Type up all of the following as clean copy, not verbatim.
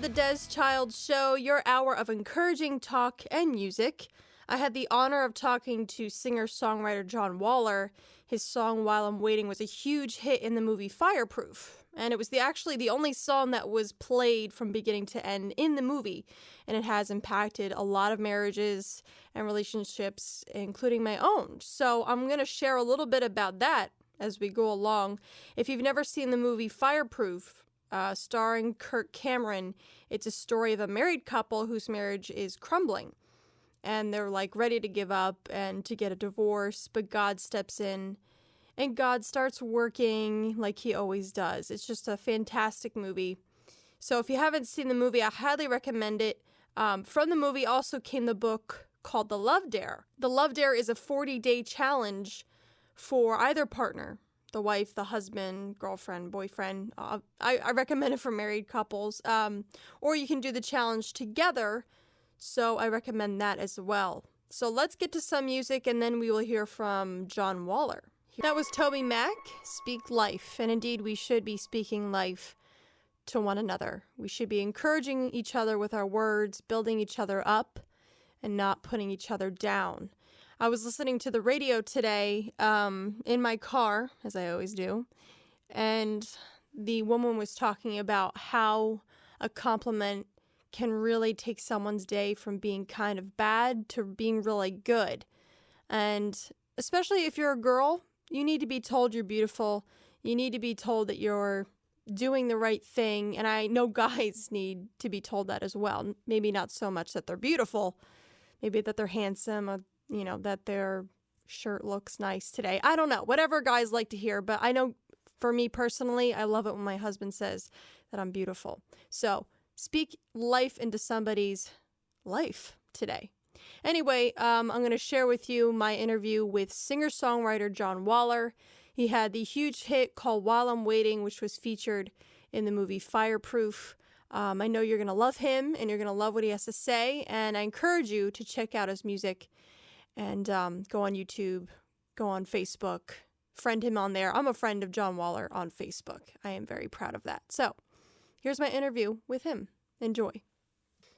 the Des Child Show, your hour of encouraging talk and music. I had the honor of talking to singer-songwriter John Waller. His song While I'm Waiting was a huge hit in the movie Fireproof, and it was actually the only song that was played from beginning to end in the movie, and it has impacted a lot of marriages and relationships, including my own. So I'm going to share a little bit about that as we go along. If you've never seen the movie Fireproof, starring Kirk Cameron, it's a story of a married couple whose marriage is crumbling. And they're like ready to give up and to get a divorce, but God steps in and God starts working like he always does. It's just a fantastic movie. So if you haven't seen the movie, I highly recommend it. From the movie also came the book called The Love Dare. The Love Dare is a 40-day challenge for either partner, the wife, the husband, girlfriend, boyfriend. I recommend it for married couples. Or you can do the challenge together. So I recommend that as well. So let's get to some music and then we will hear from John Waller. That was Toby Mac, Speak Life. And indeed, we should be speaking life to one another. We should be encouraging each other with our words, building each other up, and not putting each other down. I was listening to the radio today in my car, as I always do, and the woman was talking about how a compliment can really take someone's day from being kind of bad to being really good. And especially if you're a girl, you need to be told you're beautiful. You need to be told that you're doing the right thing. And I know guys need to be told that as well. Maybe not so much that they're beautiful, maybe that they're handsome, or, that their shirt looks nice today. I don't know, whatever guys like to hear. But I know for me personally, I love it when my husband says that I'm beautiful. So speak life into somebody's life today. Anyway, I'm going to share with you my interview with singer-songwriter John Waller. He had the huge hit called While I'm Waiting, which was featured in the movie Fireproof. I know you're going to love him and you're going to love what he has to say. And I encourage you to check out his music and go on YouTube, go on Facebook, friend him on there. I'm a friend of John Waller on Facebook. I am very proud of that. So here's my interview with him. Enjoy.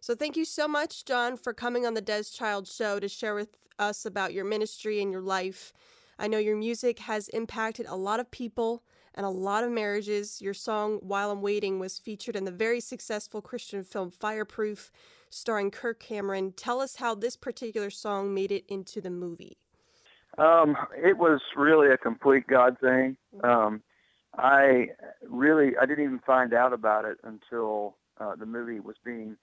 So thank you so much, John, for coming on the Des Child Show to share with us about your ministry and your life. I know your music has impacted a lot of people and a lot of marriages. Your song, While I'm Waiting, was featured in the very successful Christian film Fireproof, starring Kirk Cameron. Tell us how this particular song made it into the movie. It was really a complete God thing. I didn't even find out about it until the movie was being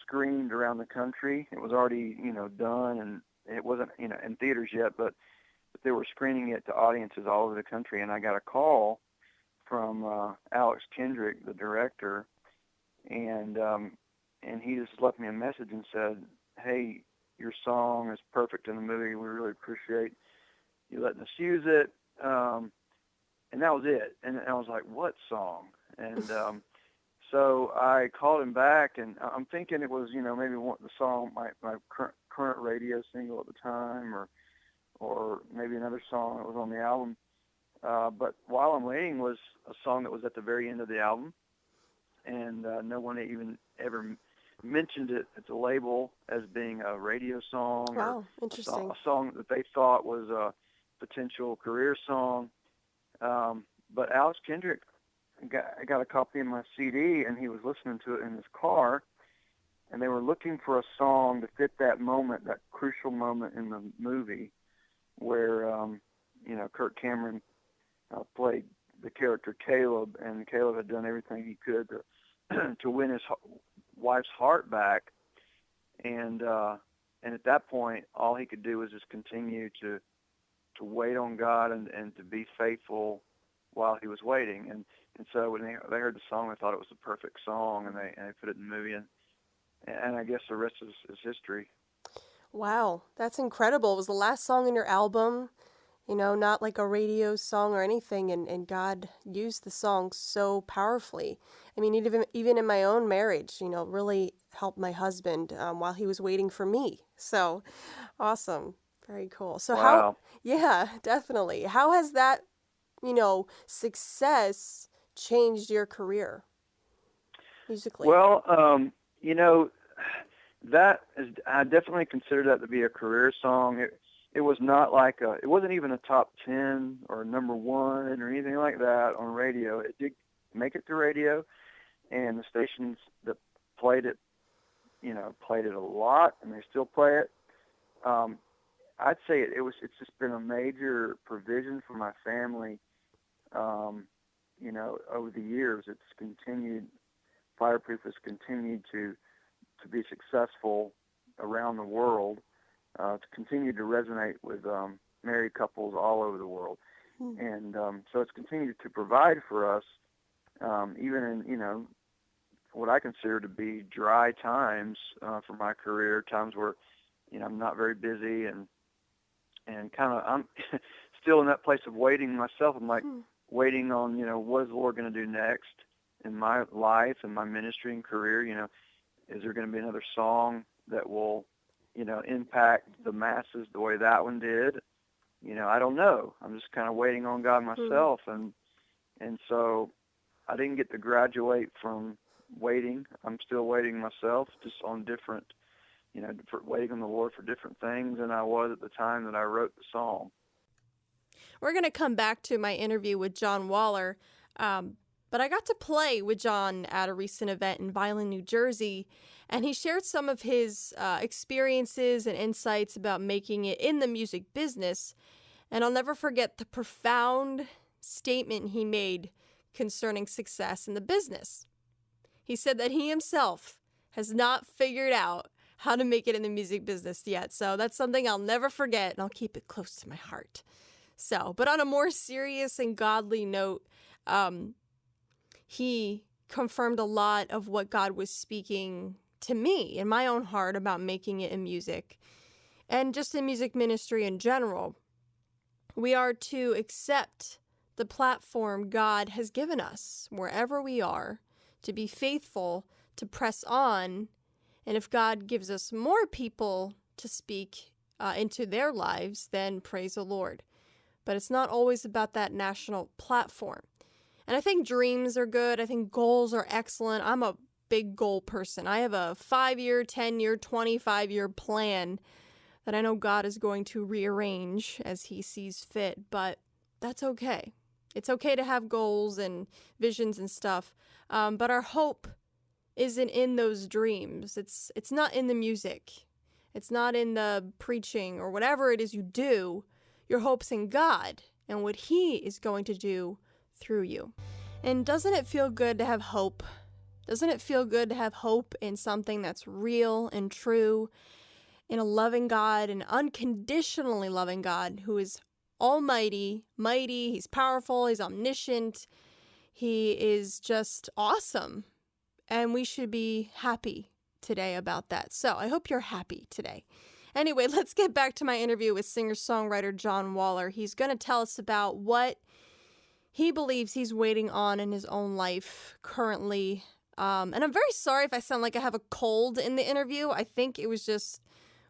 screened around the country. It was already, done, and it wasn't, in theaters yet, but they were screening it to audiences all over the country. And I got a call from Alex Kendrick, the director, and he just left me a message and said, "Hey, your song is perfect in the movie. We really appreciate you letting us use it." And that was it. And I was like, "What song?" And so I called him back, and I'm thinking it was, maybe the song, my current radio single at the time, or maybe another song that was on the album. But While I'm Waiting was a song that was at the very end of the album, and no one even ever mentioned it at the label as being a radio song. Wow, interesting. A song that they thought was a potential career song. But Alex Kendrick got a copy of my CD, and he was listening to it in his car, and they were looking for a song to fit that moment, that crucial moment in the movie where, Kirk Cameron played the character Caleb, and Caleb had done everything he could to win his wife's heart back, and at that point, all he could do was just continue to wait on God and to be faithful while he was waiting. And so when they heard the song, they thought it was the perfect song, and they put it in the movie, and I guess the rest is history. Wow, that's incredible. It was the last song in your album, not like a radio song or anything, and God used the song so powerfully. I mean, even in my own marriage, really helped my husband while he was waiting for me. So awesome. Very cool. So Wow. Yeah, definitely. How has that, success changed your career? musically? Well, I definitely consider that to be a career song. It was not like it wasn't even a top 10 or number one or anything like that on radio. It did make it to radio, and the stations that played it, played it a lot, and they still play it. I'd say it's just been a major provision for my family. Over the years, it's continued. Fireproof has continued to be successful around the world, to continue to resonate with married couples all over the world. And so it's continued to provide for us, even in, what I consider to be dry times for my career, times where, I'm not very busy and kind of I'm still in that place of waiting myself. I'm like waiting on, what is the Lord going to do next in my life and my ministry and career. Is there going to be another song that will, impact the masses the way that one did? I don't know. I'm just kind of waiting on God myself. And so I didn't get to graduate from waiting. I'm still waiting myself, just on different, waiting on the Lord for different things than I was at the time that I wrote the song. We're going to come back to my interview with John Waller, but I got to play with John at a recent event in Vineland, New Jersey, and he shared some of his experiences and insights about making it in the music business. And I'll never forget the profound statement he made concerning success in the business. He said that he himself has not figured out how to make it in the music business yet. So that's something I'll never forget, and I'll keep it close to my heart. But on a more serious and godly note, he confirmed a lot of what God was speaking to me in my own heart about making it in music and just in music ministry in general. We are to accept the platform God has given us wherever we are, to be faithful, to press on. And if God gives us more people to speak into their lives, then praise the Lord. But it's not always about that national platform. And I think dreams are good. I think goals are excellent. I'm a big goal person. I have a 5-year, 10-year, 25-year plan that I know God is going to rearrange as he sees fit, but that's okay. It's okay to have goals and visions and stuff, but our hope isn't in those dreams. It's not in the music. It's not in the preaching or whatever it is you do. Your hope's in God and what he is going to do through you. And doesn't it feel good to have hope? Doesn't it feel good to have hope in something that's real and true, in a loving God, an unconditionally loving God who is almighty, mighty, he's powerful, he's omniscient, he is just awesome. And we should be happy today about that. So I hope you're happy today. Anyway, let's get back to my interview with singer-songwriter John Waller. He's going to tell us about what he believes he's waiting on in his own life currently. And I'm very sorry if I sound like I have a cold in the interview. I think it was just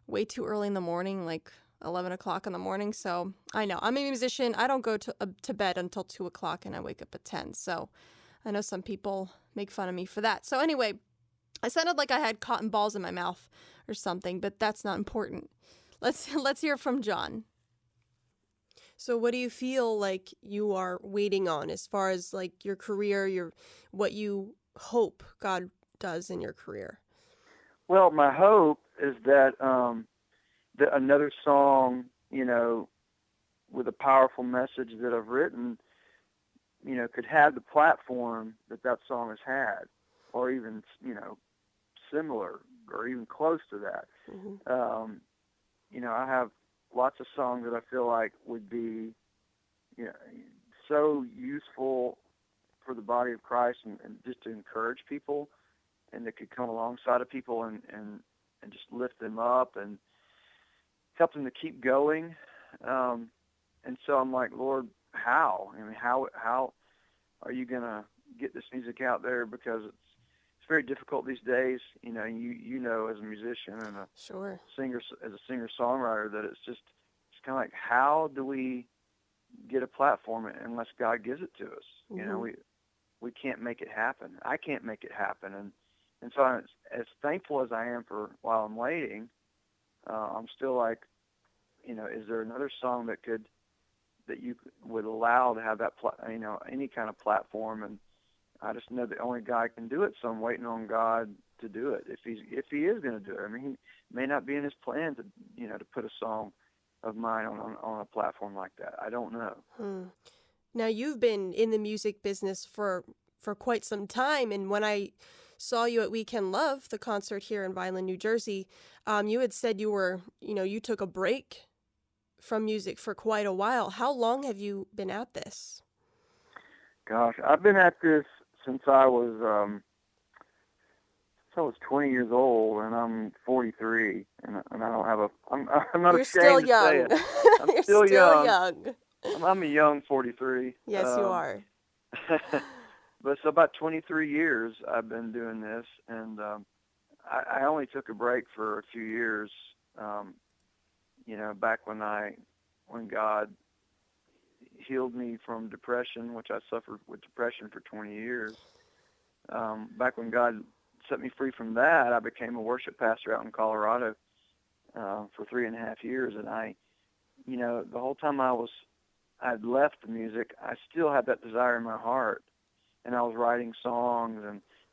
way too early in the morning, like 11 o'clock in the morning. So I know I'm a musician. I don't go to bed until 2 o'clock and I wake up at 10. So I know some people make fun of me for that. So anyway, I sounded like I had cotton balls in my mouth or something, but that's not important. Let's hear from John. So what do you feel like you are waiting on as far as like your career, what you hope God does in your career? Well, my hope is that that another song, with a powerful message that I've written, could have the platform that song has had, or even, similar or even close to that. Mm-hmm. I have lots of songs that I feel like would be, so useful for the body of Christ and just to encourage people, and that could come alongside of people and just lift them up and help them to keep going. And so I'm like, Lord, how? I mean, how are you going to get this music out there? Because it's very difficult these days. You know, as a musician and a sure singer-songwriter, that it's kind of like, how do we get a platform unless God gives it to us? Mm-hmm. we can't make it happen. I can't make it happen. And so as thankful as I am for While I'm Waiting, I'm still like, is there another song that you would allow to have that, any kind of platform? And I just know the only guy can do it, so I'm waiting on God to do it. If he is going to do it, I mean, he may not be in his plan to put a song of mine on a platform like that. I don't know. Now, you've been in the music business for quite some time, and when I saw you at Weekend Love, the concert here in Vineland, New Jersey, you had said you took a break from music for quite a while. How long have you been at this? Gosh, I've been at this since I was 20 years old, and I'm 43, and I don't have I'm not You're ashamed still to young. say it. I'm You're still young. young. I'm a young 43. Yes, you are. But so about 23 years I've been doing this, and I only took a break for a few years, back when God healed me from depression, which I suffered with depression for 20 years. Back when God set me free from that, I became a worship pastor out in Colorado for 3.5 years, and the whole time I'd left the music, I still had that desire in my heart, and I was writing songs,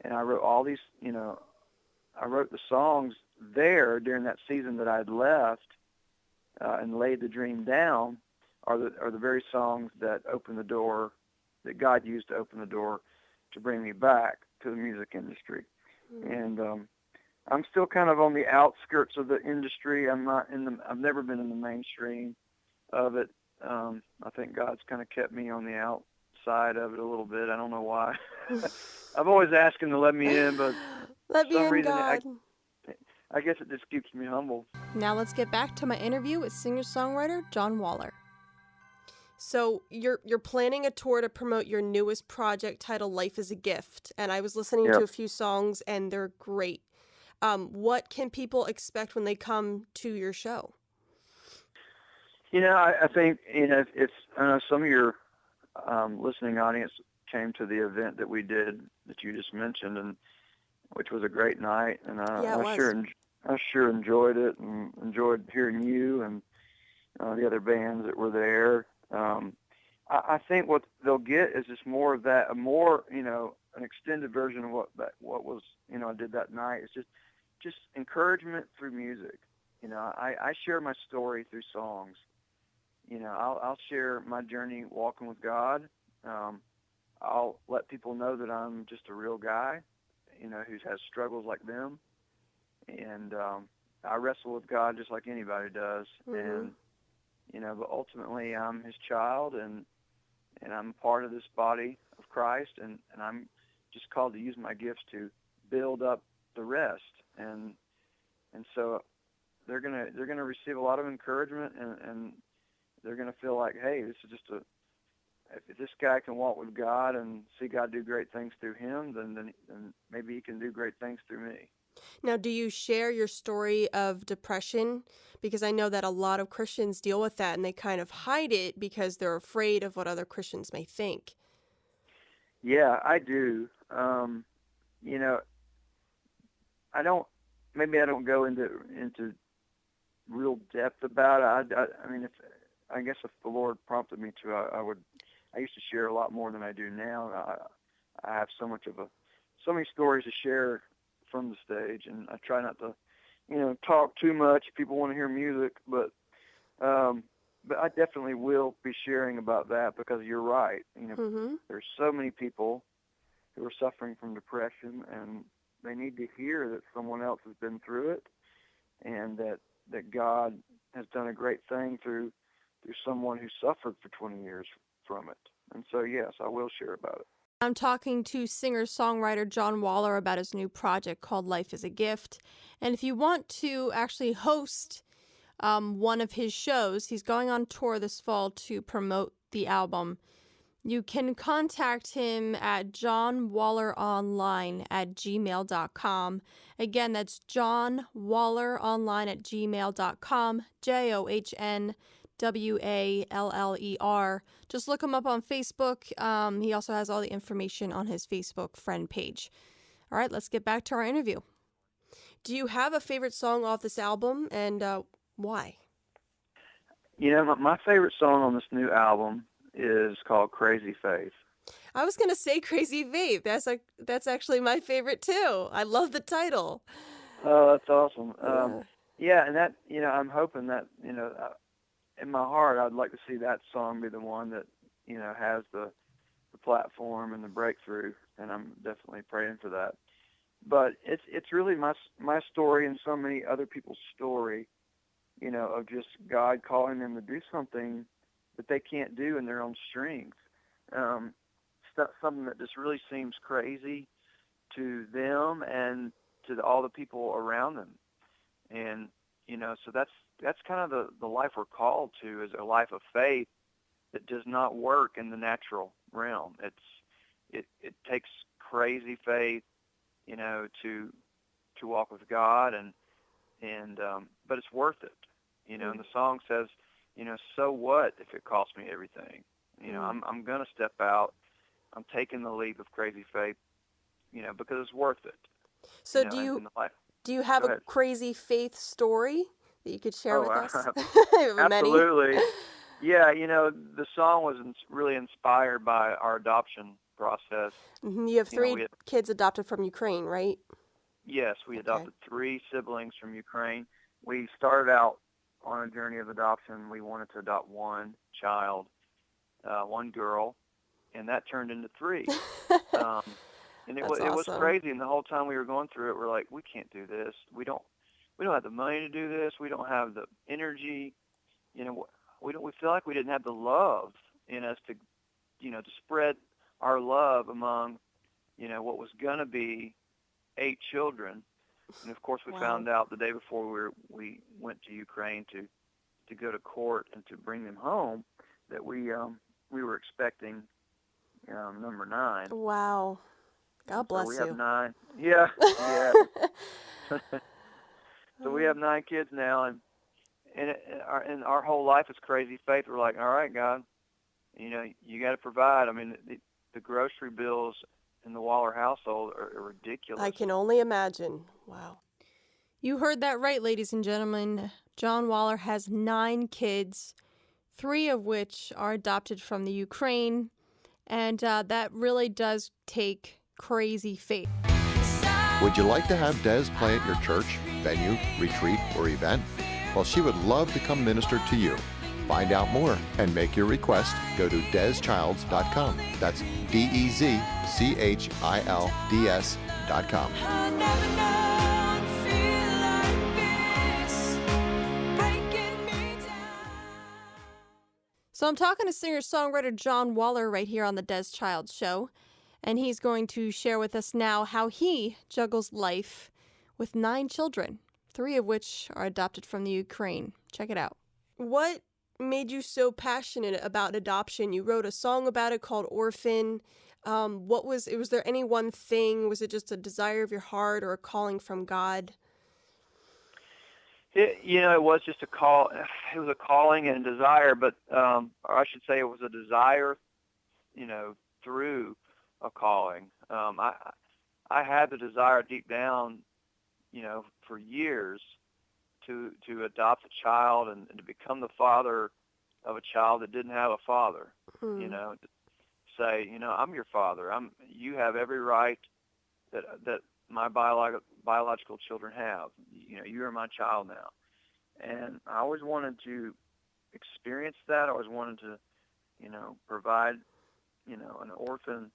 and I wrote all these, I wrote the songs there during that season that I'd left and laid the dream down, are the very songs that opened the door, that God used to open the door to bring me back to the music industry. And I'm still kind of on the outskirts of the industry. I've never been in the mainstream of it. I think God's kind of kept me on the outside of it a little bit. I don't know why. I've always asked him to let me in, but let for some me in, reason, God. I guess it just keeps me humble. Now let's get back to my interview with singer-songwriter John Waller. So you're planning a tour to promote your newest project titled Life is a Gift, and I was listening to a few songs, and they're great. What can people expect when they come to your show? I think, if some of your listening audience came to the event that we did that you just mentioned, and which was a great night, and I sure enjoyed it, and enjoyed hearing you and the other bands that were there. I think what they'll get is just more of that, an extended version of what was, I did that night. It's just encouragement through music. I share my story through songs. I'll share my journey walking with God. I'll let people know that I'm just a real guy, who has struggles like them. And I wrestle with God just like anybody does. Mm-hmm. And, but ultimately I'm his child, and I'm part of this body of Christ, and I'm just called to use my gifts to build up the rest. And so they're gonna receive a lot of encouragement, and they're gonna feel like, hey, this is just if this guy can walk with God and see God do great things through him, then maybe he can do great things through me. Now, do you share your story of depression? Because I know that a lot of Christians deal with that, and they kind of hide it because they're afraid of what other Christians may think. Yeah, I do. I don't go into real depth about it. I guess if the Lord prompted me to, I would. I used to share a lot more than I do now. I have so many stories to share from the stage, and I try not to, talk too much. People want to hear music, but I definitely will be sharing about that, because you're right. Mm-hmm. There's so many people who are suffering from depression, and they need to hear that someone else has been through it, and that God has done a great thing through someone who suffered for 20 years from it. And so, yes, I will share about it. I'm talking to singer-songwriter John Waller about his new project called Life is a Gift. And if you want to actually host one of his shows, he's going on tour this fall to promote the album. You can contact him at johnwalleronline@gmail.com. Again, that's johnwalleronline@gmail.com, Waller. Just look him up on Facebook. He also has all the information on his Facebook friend page. All right, let's get back to our interview. Do you have a favorite song off this album, and why? My favorite song on this new album is called Crazy Faith. I was going to say Crazy Faith. That's actually my favorite too. I love the title. Oh, that's awesome. Yeah, and that, I'm hoping that, in my heart, I'd like to see that song be the one that, has the platform and the breakthrough, and I'm definitely praying for that. But it's really my story and so many other people's story, of just God calling them to do something that they can't do in their own strength. Something that just really seems crazy to them and to all the people around them. And, so that's kind of the life we're called to, is a life of faith that does not work in the natural realm. It takes crazy faith, to walk with God, and but it's worth it, And the song says, so what if it costs me everything? I'm going to step out. I'm taking the leap of crazy faith, because it's worth it. So do you have a crazy faith story that you could share with us? Absolutely. Yeah, the song was really inspired by our adoption process. Mm-hmm. You have three kids adopted from Ukraine, right? Yes, we adopted 3 siblings from Ukraine. We started out on a journey of adoption. We wanted to adopt one child, one girl, and that turned into 3. And it was crazy. And the whole time we were going through it, we're like, we can't do this. We don't have the money to do this. We don't have the energy. We feel like we didn't have the love in us to, to spread our love among, what was gonna be 8 children. And of course, we found out the day before we went to Ukraine to go to court and to bring them home that we were expecting number 9. Wow. God bless you. So we have 9. Yeah. So we have 9 kids now, and our whole life is crazy faith. We're like, all right, God, you got to provide. I mean, the grocery bills in the Waller household are ridiculous. I can only imagine. Wow. You heard that right, ladies and gentlemen. John Waller has 9 kids, 3 of which are adopted from the Ukraine, and that really does take crazy faith. Would you like to have Des play at your church, venue, retreat, or event? Well, she would love to come minister to you. Find out more and make your request. Go to DezChilds.com. That's DezChilds.com. So I'm talking to singer-songwriter John Waller right here on the Des Childs Show, and he's going to share with us now how he juggles life with 9 children, 3 of which are adopted from the Ukraine. Check it out. What made you so passionate about adoption? You wrote a song about it called Orphan. Was there any one thing? Was it just a desire of your heart or a calling from God? It was just a call. It was a calling and a desire, but or I should say it was a desire, through a calling. I had the desire deep down, for years to adopt a child and to become the father of a child that didn't have a father. To say, I'm your father. You have every right that my biological children have. You are my child now. And I always wanted to experience that. I always wanted to, provide, an orphan,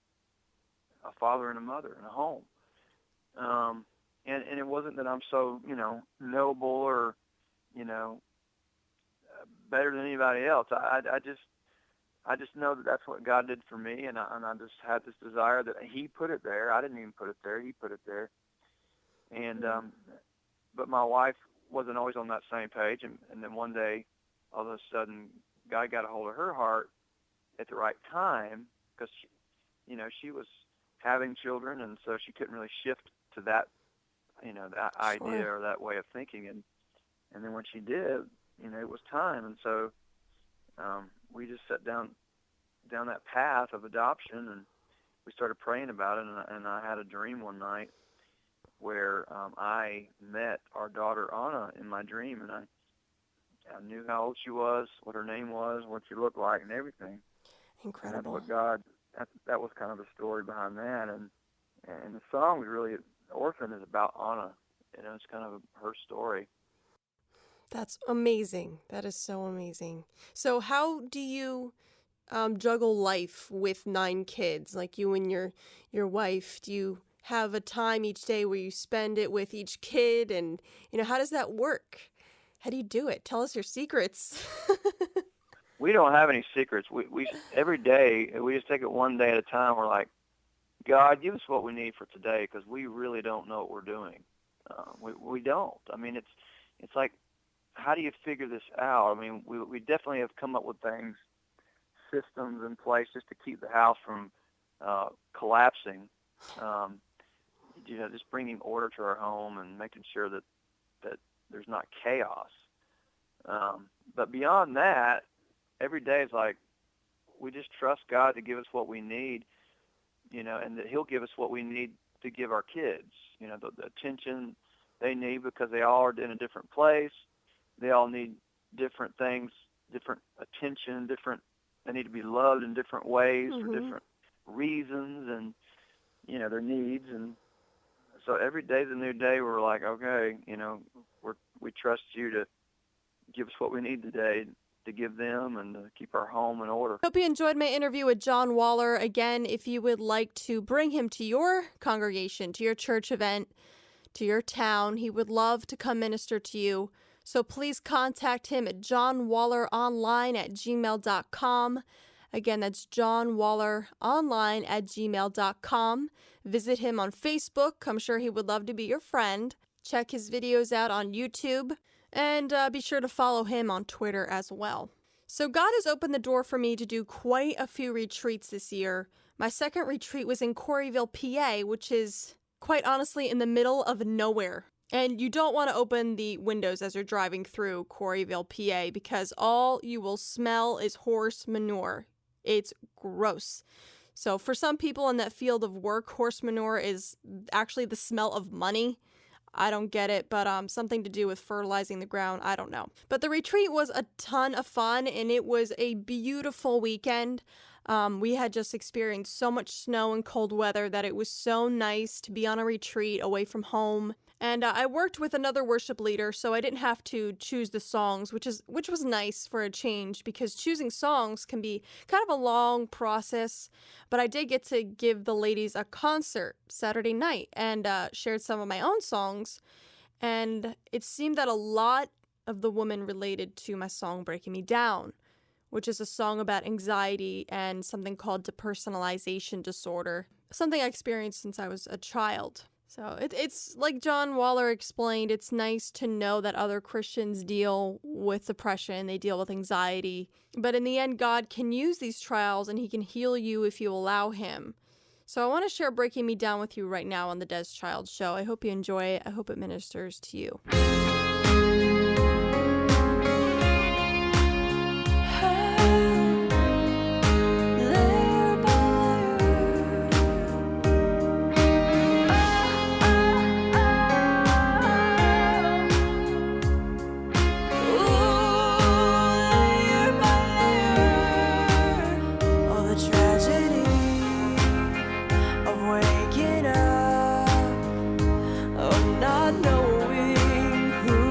a father and a mother and a home. And it wasn't that I'm so, noble or, better than anybody else. I just know that that's what God did for me, and I just had this desire that He put it there. I didn't even put it there. He put it there. And but my wife wasn't always on that same page, and then one day, all of a sudden, God got a hold of her heart at the right time, because she was having children, and so she couldn't really shift to that, that idea or that way of thinking. And then when she did, it was time. And so we just sat down that path of adoption, and we started praying about it. And I had a dream one night where I met our daughter Anna in my dream, and I knew how old she was, what her name was, what she looked like, and everything. Incredible. And that's what God. That was kind of the story behind that, and the song was really, Orphan is about Anna. It's kind of her story. That's amazing. That is so amazing. So how do you juggle life with 9 kids, like you and your wife? Do you have a time each day where you spend it with each kid, and how does that work? How do you do it? Tell us your secrets. We don't have any secrets. We every day, we just take it one day at a time. We're like, God, give us what we need for today, because we really don't know what we're doing. We don't. I mean, it's like, how do you figure this out? I mean, we definitely have come up with things, systems in place just to keep the house from collapsing. Just bringing order to our home and making sure that there's not chaos. But beyond that, every day is like, we just trust God to give us what we need, and that He'll give us what we need to give our kids, the attention they need, because they all are in a different place. They all need different things, different attention, they need to be loved in different ways for different reasons and, their needs. And so every day's a new day. We're like, okay, we trust you to give us what we need today to give them and to keep our home in order. Hope you enjoyed my interview with John Waller. Again, if you would like to bring him to your congregation, to your church event, to your town, he would love to come minister to you. So please contact him at johnwalleronline@gmail.com. Again, that's johnwalleronline@gmail.com. Visit him on Facebook. I'm sure he would love to be your friend. Check his videos out on YouTube. And be sure to follow him on Twitter as well. So God has opened the door for me to do quite a few retreats this year. My second retreat was in Corryville, PA, which is quite honestly in the middle of nowhere. And you don't want to open the windows as you're driving through Corryville, PA, because all you will smell is horse manure. It's gross. So for some people in that field of work, horse manure is actually the smell of money. I don't get it, but something to do with fertilizing the ground. I don't know. But the retreat was a ton of fun, and it was a beautiful weekend. We had just experienced so much snow and cold weather that it was so nice to be on a retreat away from home. And I worked with another worship leader, so I didn't have to choose the songs, which was nice for a change, because choosing songs can be kind of a long process. But I did get to give the ladies a concert Saturday night and shared some of my own songs. And it seemed that a lot of the women related to my song Breaking Me Down, which is a song about anxiety and something called depersonalization disorder, something I experienced since I was a child. So it's like John Waller explained, it's nice to know that other Christians deal with depression, they deal with anxiety. But in the end, God can use these trials and He can heal you if you allow Him. So I want to share Breaking Me Down with you right now on the Des Child Show. I hope you enjoy it. I hope it ministers to you. Not knowing who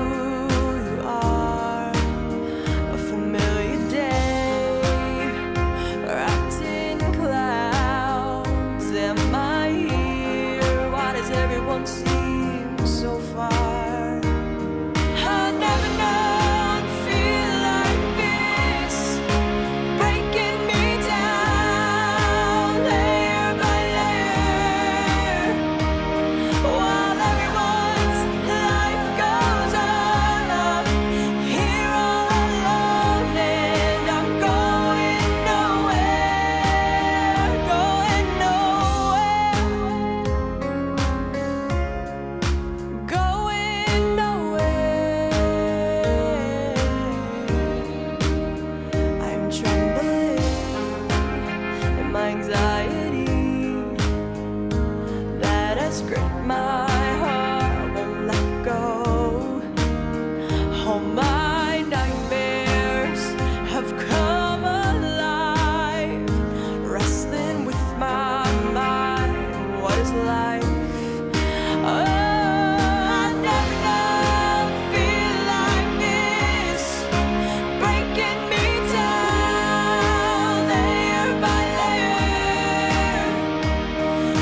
has gripped my heart, won't let go. All my nightmares have come alive, wrestling with my mind. What is life? I never known feel like this, breaking me down layer by layer,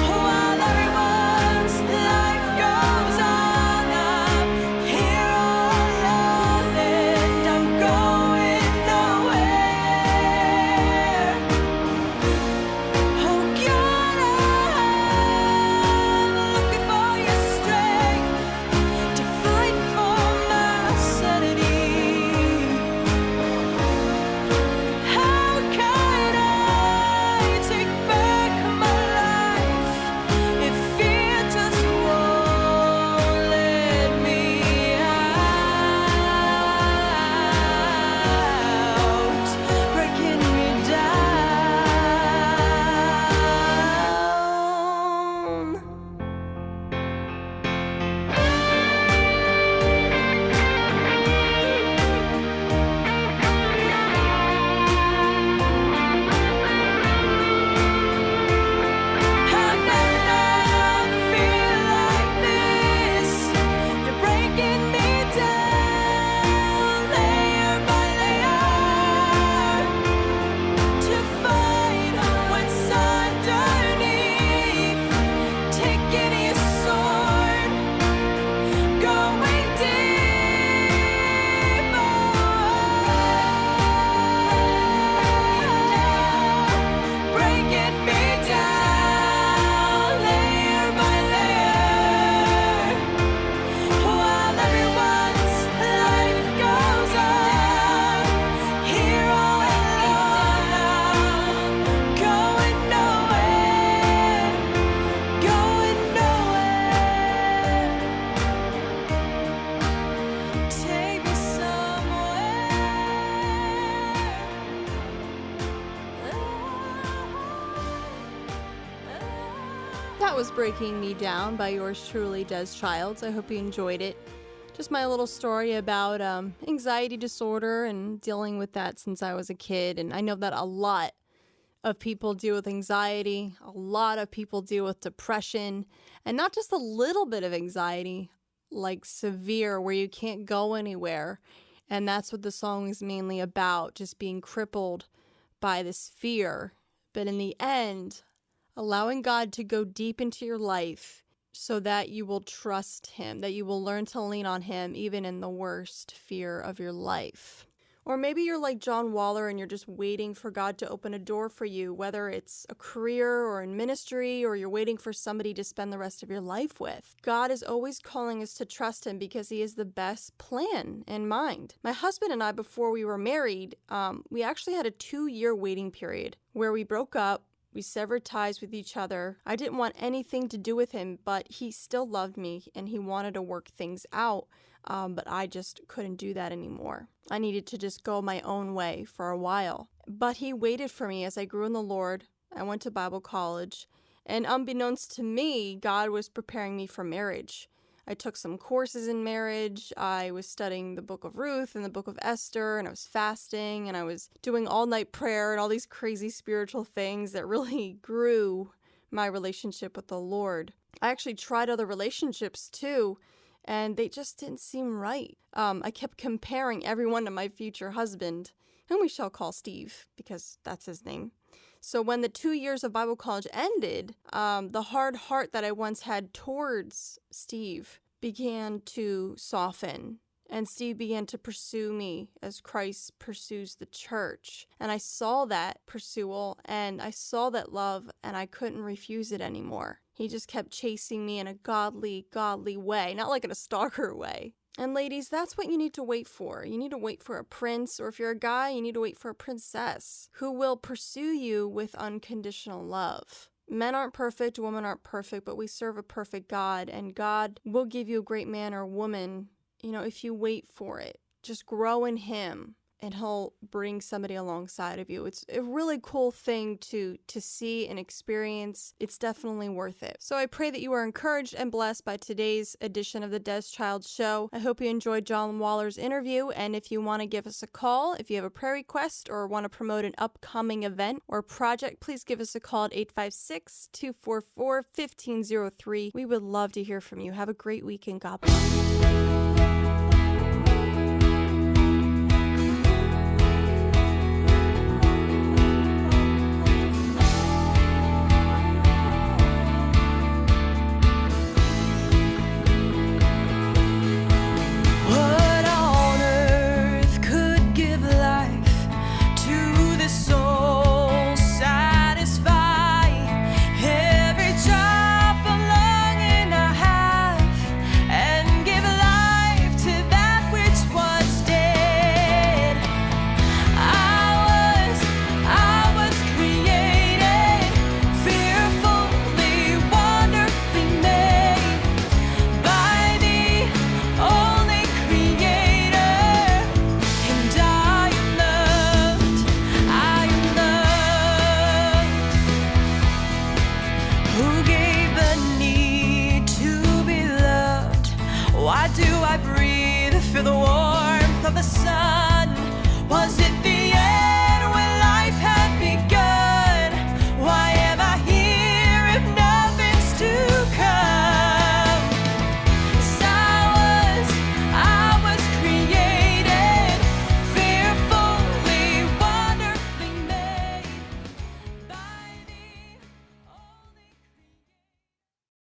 while everyone's life goes on. I'm here all alone and I'm going nowhere. Oh God, I'm looking for your strength to fight for my sanity. How can I take back my life if fear just won't let me out, breaking me down? I've never known feel like this. You're breaking me down layer by layer, to find what's underneath. Taking your sword, going deeper, breaking me down layer by layer, while everyone's life goes on. Here all alone, I'm going nowhere, going nowhere. Take me somewhere. That was Breaking Me Down by yours truly, Des Childs. I hope you enjoyed it. Just my little story about anxiety disorder and dealing with that since I was a kid. And I know that a lot of people deal with anxiety. A lot of people deal with depression. And not just a little bit of anxiety, like severe, where you can't go anywhere. And that's what the song is mainly about, just being crippled by this fear. But in the end, allowing God to go deep into your life so that you will trust Him, that you will learn to lean on Him even in the worst fear of your life. Or maybe you're like John Waller and you're just waiting for God to open a door for you, whether it's a career or in ministry, or you're waiting for somebody to spend the rest of your life with. God is always calling us to trust Him because He has the best plan in mind. My husband and I, before we were married, we actually had a 2-year waiting period where we broke up. We severed ties with each other. I didn't want anything to do with him, but he still loved me and he wanted to work things out. But I just couldn't do that anymore. I needed to just go my own way for a while. But he waited for me as I grew in the Lord. I went to Bible college. And unbeknownst to me, God was preparing me for marriage. I took some courses in marriage. I was studying the book of Ruth and the book of Esther, and I was fasting, and I was doing all-night prayer and all these crazy spiritual things that really grew my relationship with the Lord. I actually tried other relationships too, and they just didn't seem right. I kept comparing everyone to my future husband, whom we shall call Steve, because that's his name. So when the 2 years of Bible college ended, the hard heart that I once had towards Steve began to soften. And Steve began to pursue me as Christ pursues the church. And I saw that pursual and I saw that love and I couldn't refuse it anymore. He just kept chasing me in a godly way, not like in a stalker way. And ladies, that's what you need to wait for. You need to wait for a prince, or if you're a guy, you need to wait for a princess who will pursue you with unconditional love. Men aren't perfect, women aren't perfect, but we serve a perfect God, and God will give you a great man or woman, if you wait for it. Just grow in Him and he'll bring somebody alongside of you. It's a really cool thing to see and experience. It's definitely worth it. So I pray that you are encouraged and blessed by today's edition of the Des Child Show. I hope you enjoyed John Waller's interview, and if you want to give us a call, if you have a prayer request or want to promote an upcoming event or project, please give us a call at 856-244-1503. We would love to hear from you. Have a great weekend. God bless. What on earth could give life to the soul, satisfy every drop of longing I have, and give life to that which was dead? I was created, fearfully, wonderfully made by the only Creator, and I am loved, who gave the need to be loved. Why do I breathe? Feel the warmth of the sun. Was it